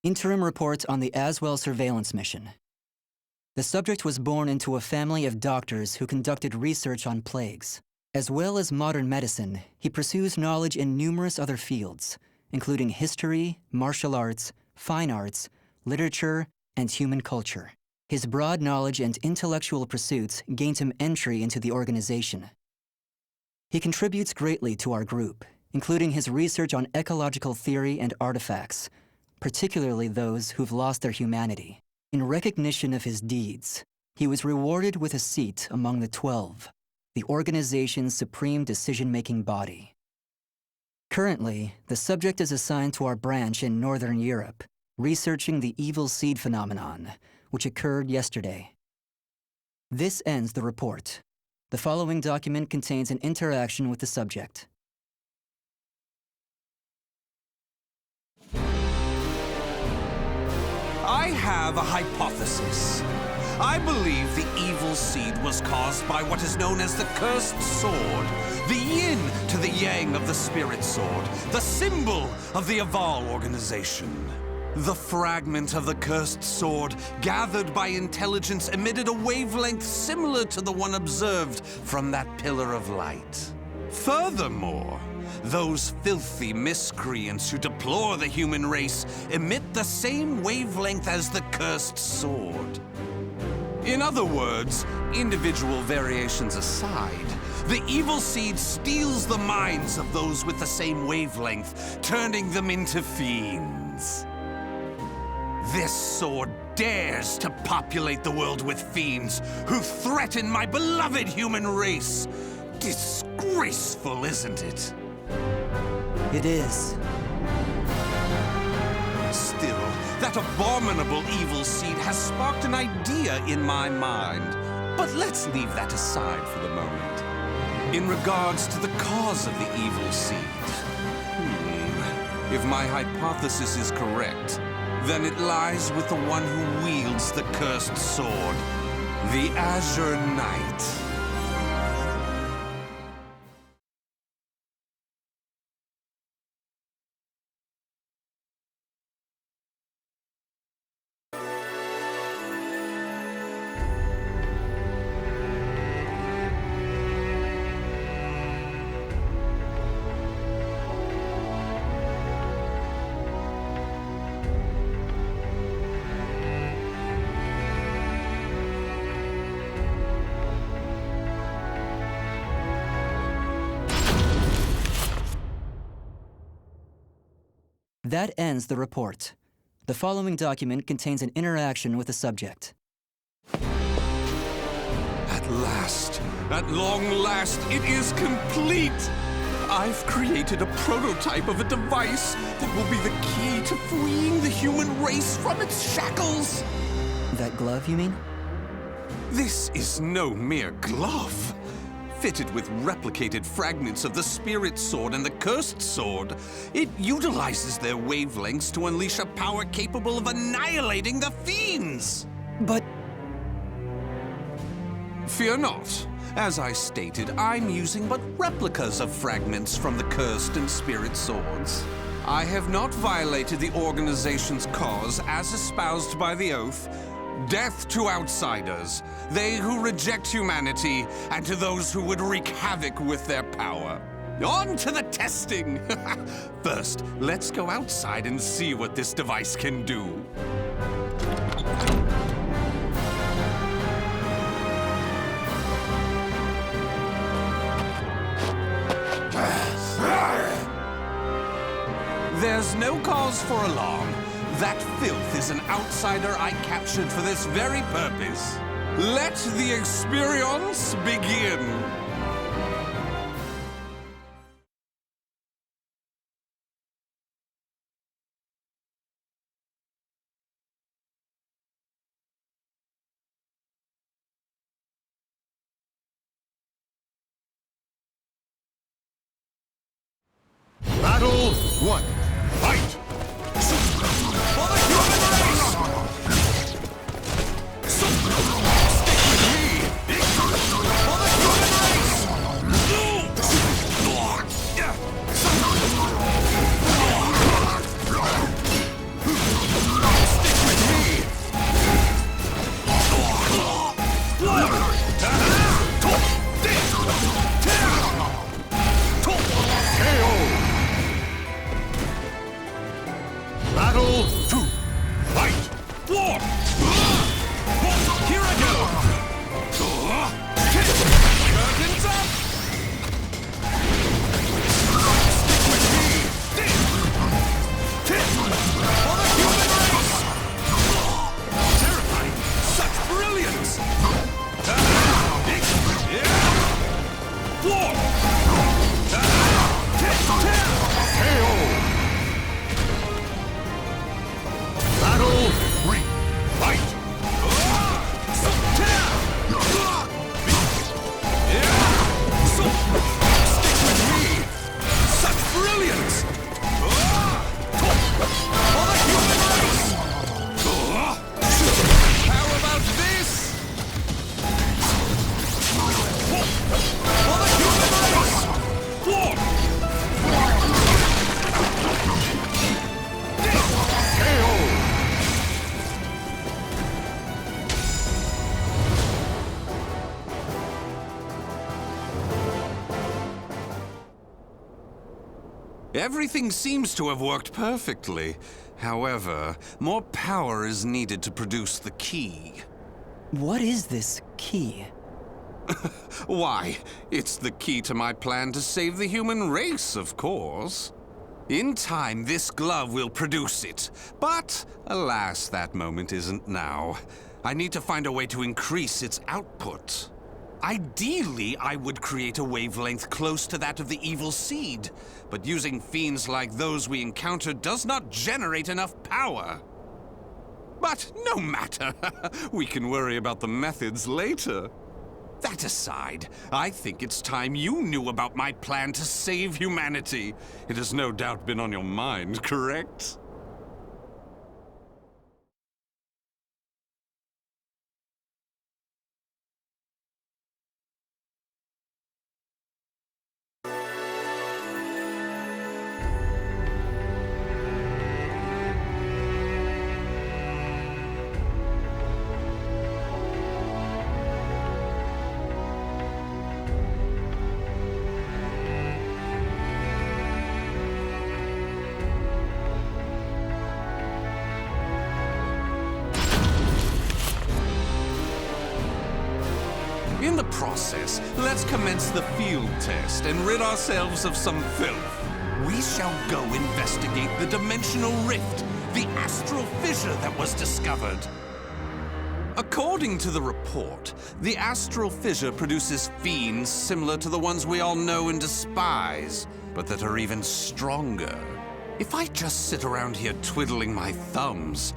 Interim report on the Azwel surveillance mission. The subject was born into a family of doctors who conducted research on plagues. As well as modern medicine, he pursues knowledge in numerous other fields, including history, martial arts, fine arts, literature, and human culture. His broad knowledge and intellectual pursuits gained him entry into the organization. He contributes greatly to our group, including his research on ecological theory and artifacts, particularly those who've lost their humanity. In recognition of his deeds, he was rewarded with a seat among the 12, the organization's supreme decision-making body. Currently, the subject is assigned to our branch in Northern Europe, researching the evil seed phenomenon, which occurred yesterday. This ends the report. The following document contains an interaction with the subject. I have a hypothesis. I believe the evil seed was caused by what is known as the cursed sword, the yin to the yang of the spirit sword, the symbol of the Azwel organization. The fragment of the cursed sword, gathered by intelligence, emitted a wavelength similar to the one observed from that pillar of light. Furthermore, those filthy miscreants who deplore the human race emit the same wavelength as the cursed sword. In other words, individual variations aside, the evil seed steals the minds of those with the same wavelength, turning them into fiends. This sword dares to populate the world with fiends who threaten my beloved human race. Disgraceful, isn't it? It is. Still, that abominable evil seed has sparked an idea in my mind. But let's leave that aside for the moment. In regards to the cause of the evil seed, if my hypothesis is correct, then it lies with the one who wields the cursed sword, the Azure Knight. That ends the report. The following document contains an interaction with the subject. At last, at long last, it is complete! I've created a prototype of a device that will be the key to freeing the human race from its shackles! That glove, you mean? This is no mere glove. Fitted with replicated fragments of the spirit sword and the cursed sword, it utilizes their wavelengths to unleash a power capable of annihilating the fiends! But... Fear not. As I stated, I'm using but replicas of fragments from the cursed and spirit swords. I have not violated the organization's cause as espoused by the oath. Death to outsiders, they who reject humanity, and to those who would wreak havoc with their power. On to the testing! First, let's go outside and see what this device can do. There's no cause for alarm. That filth is an outsider I captured for this very purpose. Let the experience begin. Battle 1. Fight! For the human race! Stick with me! For the human race! Everything seems to have worked perfectly. However, more power is needed to produce the key. What is this key? Why, it's the key to my plan to save the human race, of course. In time, this glove will produce it. But, alas, that moment isn't now. I need to find a way to increase its output. Ideally, I would create a wavelength close to that of the evil seed, but using fiends like those we encountered does not generate enough power. But no matter, we can worry about the methods later. That aside, I think it's time you knew about my plan to save humanity. It has no doubt been on your mind, correct? In the process, let's commence the field test and rid ourselves of some filth. We shall go investigate the dimensional rift, the astral fissure that was discovered. According to the report, the astral fissure produces fiends similar to the ones we all know and despise, but that are even stronger. If I just sit around here twiddling my thumbs,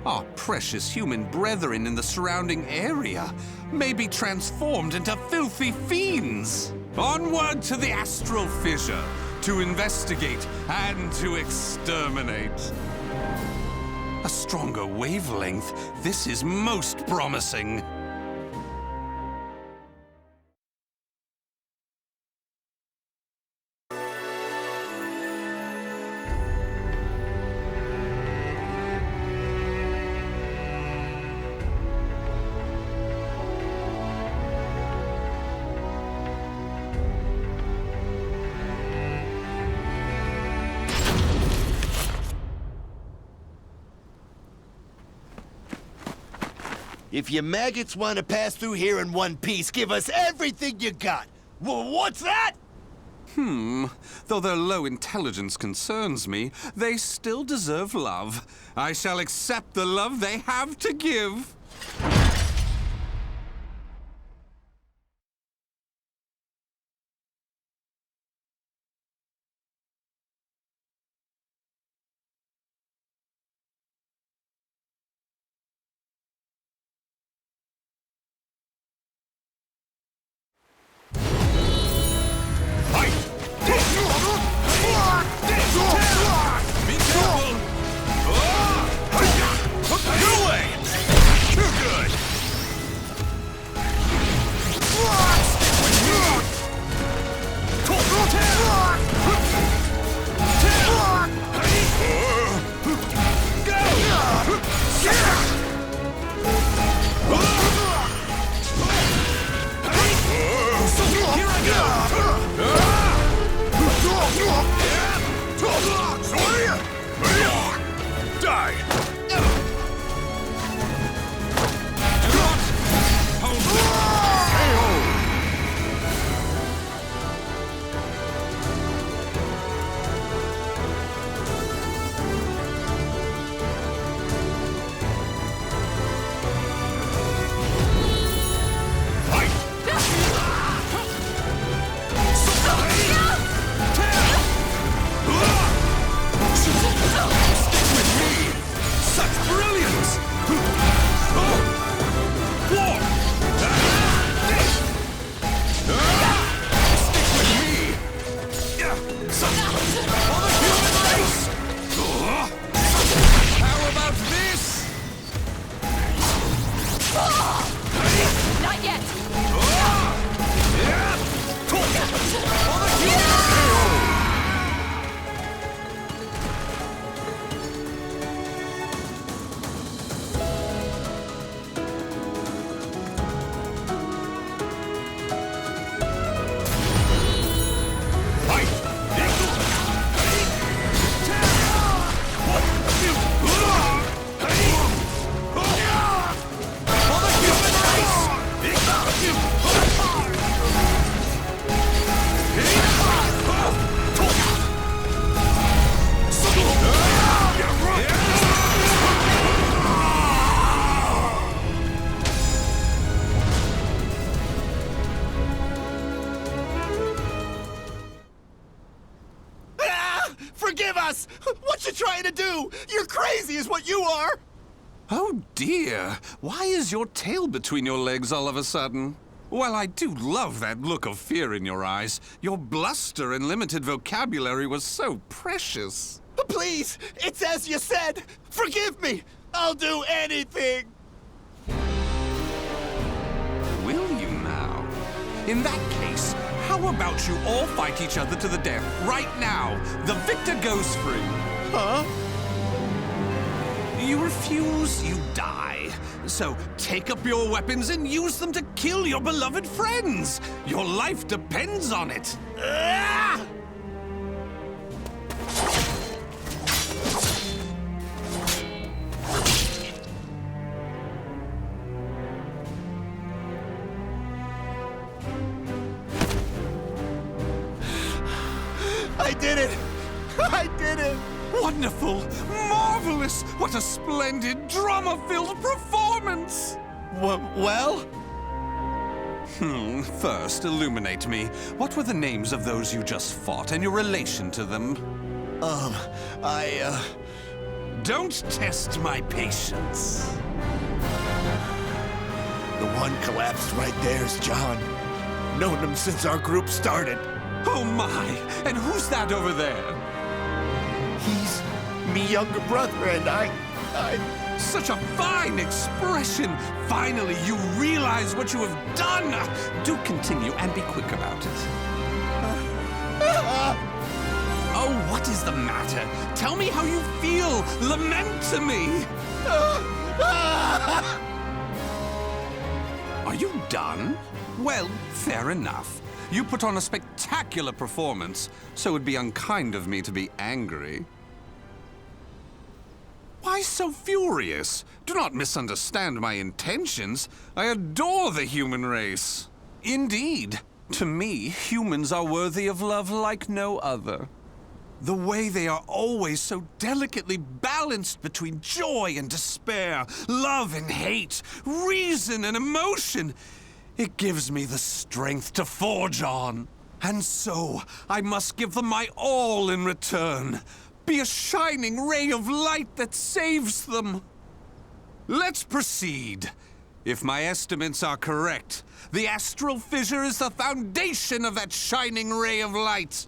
our precious human brethren in the surrounding area may be transformed into filthy fiends. Onward to the astral fissure, to investigate and to exterminate. A stronger wavelength, this is most promising. If you maggots want to pass through here in one piece, give us everything you got. What's that? Though their low intelligence concerns me, they still deserve love. I shall accept the love they have to give. Be careful! No way! Too good! Here I go! Die! Not yet! Forgive us! What you trying to do? You're crazy is what you are! Oh dear, why is your tail between your legs all of a sudden? Well, I do love that look of fear in your eyes. Your bluster and limited vocabulary was so precious. Please, it's as you said! Forgive me! I'll do anything! Will you now? In that case, how about you all fight each other to the death right now? The victor goes free. Huh? You refuse, you die. So take up your weapons and use them to kill your beloved friends. Your life depends on it. Ah! I did it! I did it! Wonderful! Marvelous! What a splendid, drama-filled performance! Well? First, illuminate me. What were the names of those you just fought and your relation to them? Don't test my patience. The one collapsed right there's John. Known him since our group started. Oh my! And who's that over there? He's me younger brother, and I... Such a fine expression! Finally, you realize what you have done! Do continue and be quick about it. Oh, what is the matter? Tell me how you feel! Lament to me! Are you done? Well, fair enough. You put on a spectacular performance, so it would be unkind of me to be angry. Why so furious? Do not misunderstand my intentions. I adore the human race. Indeed, to me, humans are worthy of love like no other. The way they are always so delicately balanced between joy and despair, love and hate, reason and emotion. It gives me the strength to forge on. And so, I must give them my all in return. Be a shining ray of light that saves them. Let's proceed. If my estimates are correct, the astral fissure is the foundation of that shining ray of light.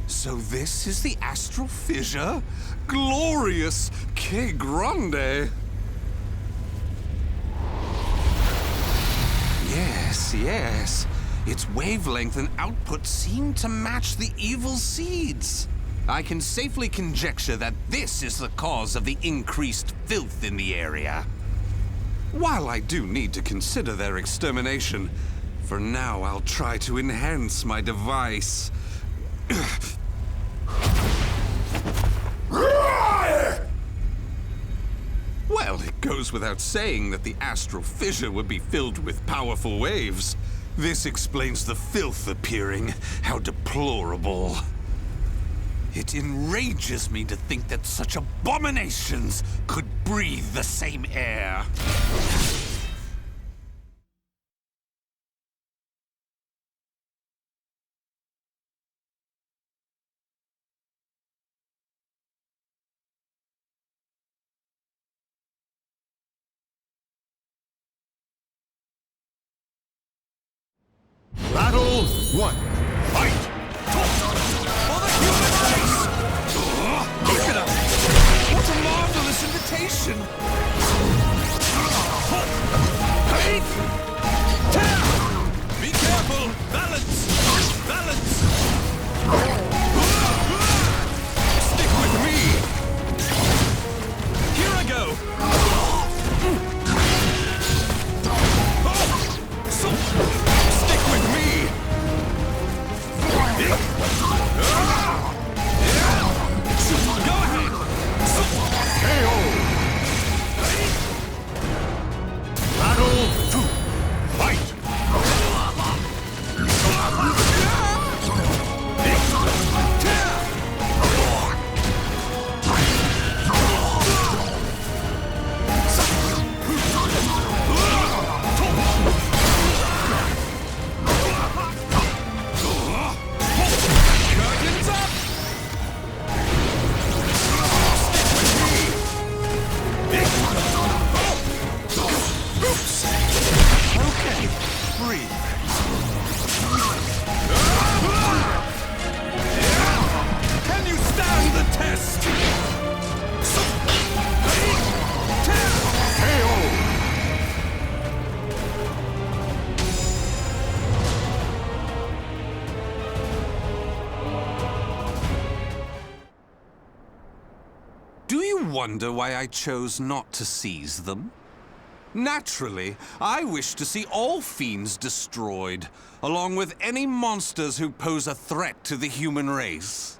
So this is the astral fissure? Glorious! Que grande! Yes. Its wavelength and output seem to match the evil seeds. I can safely conjecture that this is the cause of the increased filth in the area. While I do need to consider their extermination, for now I'll try to enhance my device. Well, it goes without saying that the astral fissure would be filled with powerful waves. This explains the filth appearing. How deplorable. It enrages me to think that such abominations could breathe the same air. Battle 1. Fight! For the human race! Look at us! What a marvelous invitation! Hey! Be careful! Balance! Balance! Stick with me! the test! Do you wonder why I chose not to seize them? Naturally, I wish to see all fiends destroyed, along with any monsters who pose a threat to the human race.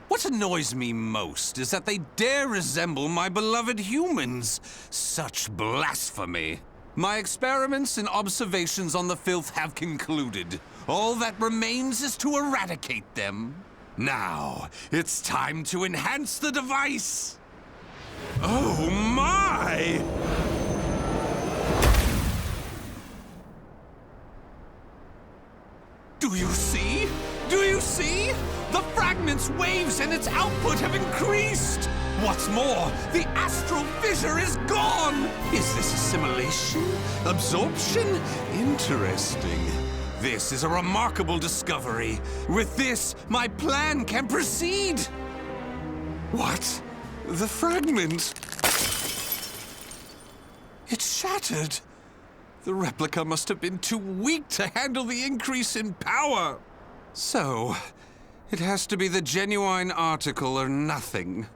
What annoys me most is that they dare resemble my beloved humans. Such blasphemy. My experiments and observations on the filth have concluded. All that remains is to eradicate them. Now, it's time to enhance the device. Oh my! Do you see? Do you see? The fragment's waves and its output have increased! What's more, the astral fissure is gone! Is this assimilation? Absorption? Interesting. This is a remarkable discovery. With this, my plan can proceed! What? The fragment? It's shattered. The replica must have been too weak to handle the increase in power. So, it has to be the genuine article or nothing.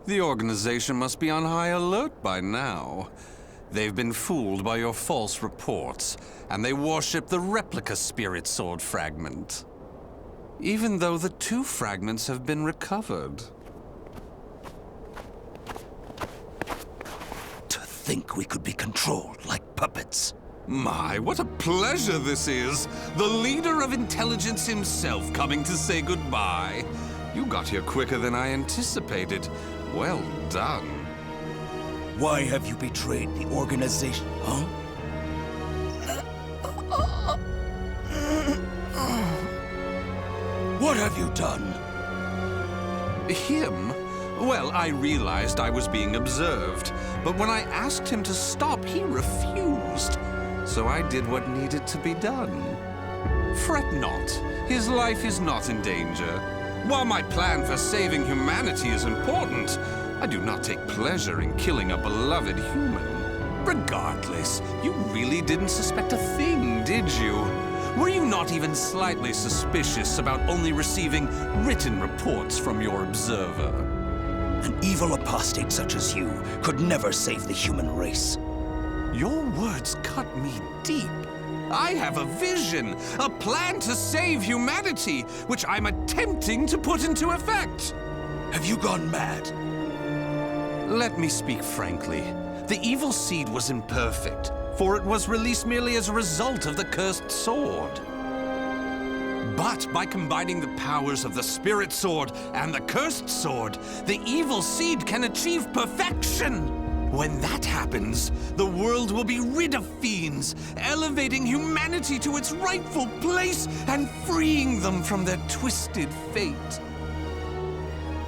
The organization must be on high alert by now. They've been fooled by your false reports, and they worship the replica spirit sword fragment. Even though the two fragments have been recovered. To think we could be controlled like puppets. My, what a pleasure this is! The leader of intelligence himself coming to say goodbye. You got here quicker than I anticipated. Well done. Why have you betrayed the organization, huh? What have you done? Him? Well, I realized I was being observed, but when I asked him to stop, he refused. So I did what needed to be done. Fret not. His life is not in danger. While my plan for saving humanity is important, I do not take pleasure in killing a beloved human. Regardless, you really didn't suspect a thing, did you? Were you not even slightly suspicious about only receiving written reports from your observer? An evil apostate such as you could never save the human race. Your words cut me deep. I have a vision, a plan to save humanity, which I'm attempting to put into effect. Have you gone mad? Let me speak frankly. The evil seed was imperfect, for it was released merely as a result of the cursed sword. But by combining the powers of the spirit sword and the cursed sword, the evil seed can achieve perfection. When that happens, the world will be rid of fiends, elevating humanity to its rightful place and freeing them from their twisted fate.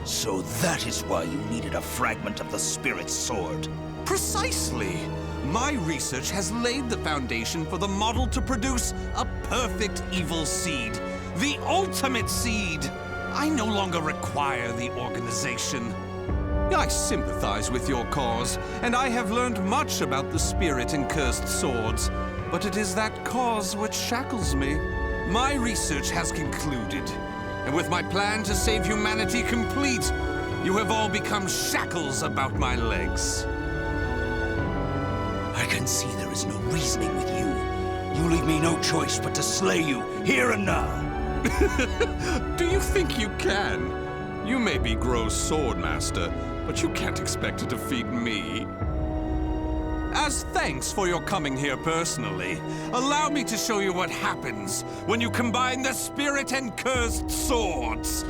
So that is why you needed a fragment of the spirit sword. Precisely. My research has laid the foundation for the model to produce a perfect evil seed. The ultimate seed. I no longer require the organization. I sympathize with your cause, and I have learned much about the spirit and cursed swords. But it is that cause which shackles me. My research has concluded, and with my plan to save humanity complete, you have all become shackles about my legs. I can see there is no reasoning with you. You leave me no choice but to slay you, here and now. Do you think you can? You may be Gro's swordmaster, but you can't expect to defeat me. As thanks for your coming here personally, allow me to show you what happens when you combine the spirit and cursed swords.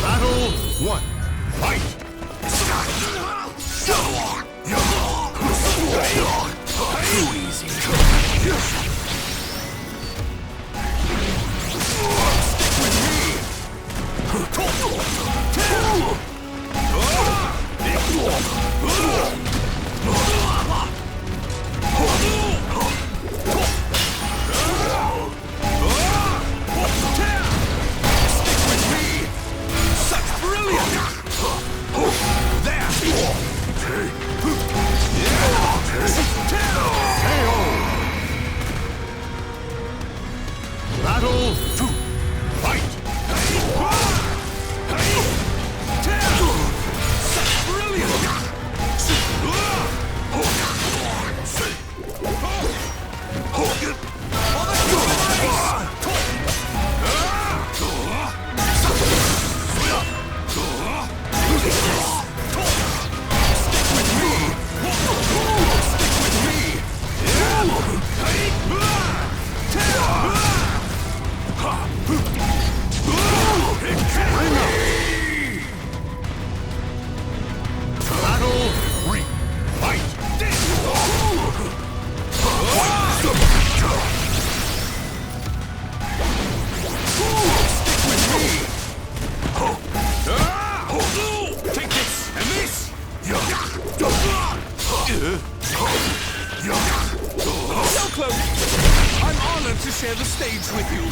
Battle 1. Fight! Too easy. Battle 2. Fight! Battle 3. Fight! Take this and this! So close! I'm honored to share the stage with you.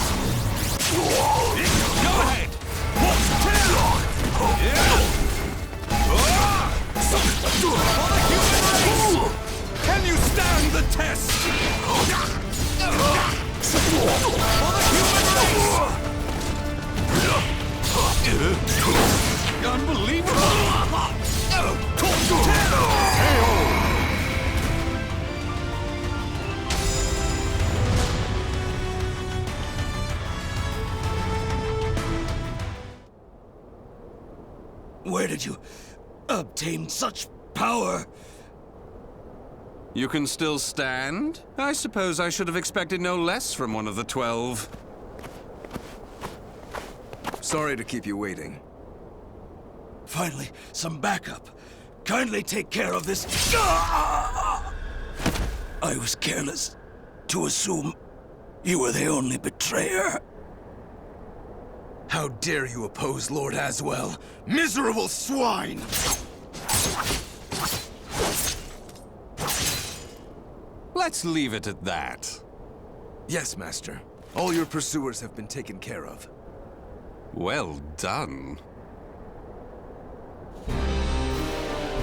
Go ahead! For the human race! Can you stand the test? For the human race! Unbelievable! Where did you obtain such power? You can still stand? I suppose I should have expected no less from one of the 12. Sorry to keep you waiting. Finally, some backup. Kindly take care of this. I was careless to assume you were the only betrayer. How dare you oppose Lord Azwel? Miserable swine! Let's leave it at that. Yes, Master. All your pursuers have been taken care of. Well done.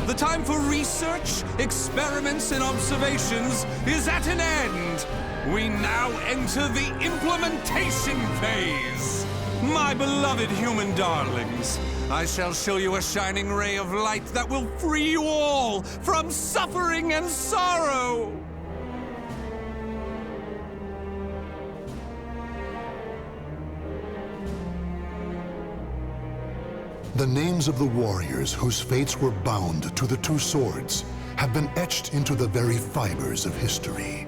The time for research, experiments, and observations is at an end. We now enter the implementation phase. My beloved human darlings, I shall show you a shining ray of light that will free you all from suffering and sorrow. The names of the warriors whose fates were bound to the two swords have been etched into the very fibers of history.